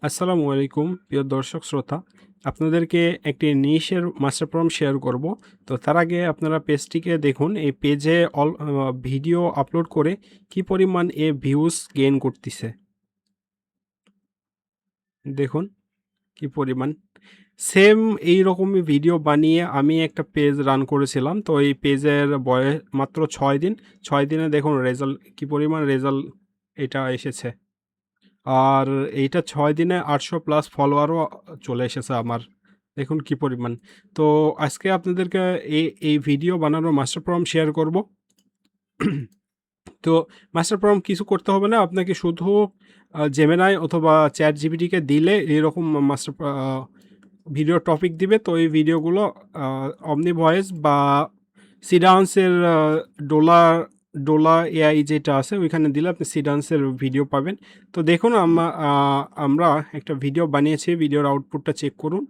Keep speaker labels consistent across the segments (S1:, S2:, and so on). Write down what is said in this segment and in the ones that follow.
S1: আসসালামু আলাইকুম প্রিয় দর্শক শ্রোতা। আপনাদেরকে একটি নিশের মাস্টার প্রম্পট শেয়ার করব। তো তার আগে আপনারা পেজটিকে দেখুন। এই পেজে ভিডিও আপলোড করে কি পরিমাণ ভিউজ গেইন করতেছে দেখুন, কি পরিমাণ। সেম এই রকমই ভিডিও বানিয়ে আমি একটা পেজ রান করেছিলাম। তো এই পেজের বয়স মাত্র 6 দিন। 6 দিনে দেখুন রেজাল্ট, কি পরিমাণ রেজাল্ট এটা এসেছে। আর এইটা 6 দিনে 800+ ফলোয়ারও চলে এসেছে আমার। দেখুন কি পরিমাণ। তো আজকে আপনাদেরকে এই ভিডিও বানানোর মাস্টার প্রম্পট শেয়ার করব। তো মাস্টার প্রম্পট কিছু করতে হবে না, আপনাকে শুধু জেমিনাই অথবা চ্যাট জিপিটিকে দিলে এরকম মাস্টার ভিডিও টপিক দিবে। তো এই ভিডিওগুলো অমনি ভয়েস বা সিডান্সের ডোলা ডোলা এআই যেটা আছে ওইখানে দিলে আপনি সিডান্সের ভিডিও পাবেন। তো দেখুন আমরা একটা ভিডিও বানিয়েছি, ভিডিওর আউটপুটটা চেক করুন।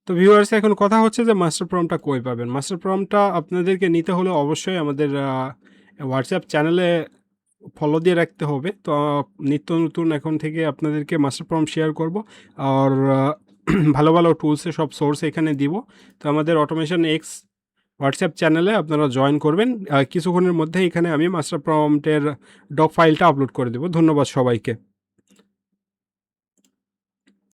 S1: তো ভিউয়ার্স, এখন কথা হচ্ছে যে মাস্টার প্রম্পটটা কই পাবেন। মাস্টার প্রম্পটটা আপনাদেরকে নিতে হলে অবশ্যই আমাদের হোয়াটসঅ্যাপ চ্যানেলে ফলো দিয়ে রাখতে হবে। তো নিত্য নতুন এখন থেকে আপনাদেরকে মাস্টার প্রম্পট শেয়ার করব। আর ভালো ভালো টুলসে সব সোর্স এখানে দিব। তো আমাদের অটোমেশন এক্স হোয়াটসঅ্যাপ চ্যানেলে আপনারা জয়েন করবেন। কিছুক্ষণের মধ্যে এখানে আমি মাস্টার প্রম্পটের ডক ফাইলটা আপলোড করে দেব। ধন্যবাদ সবাইকে।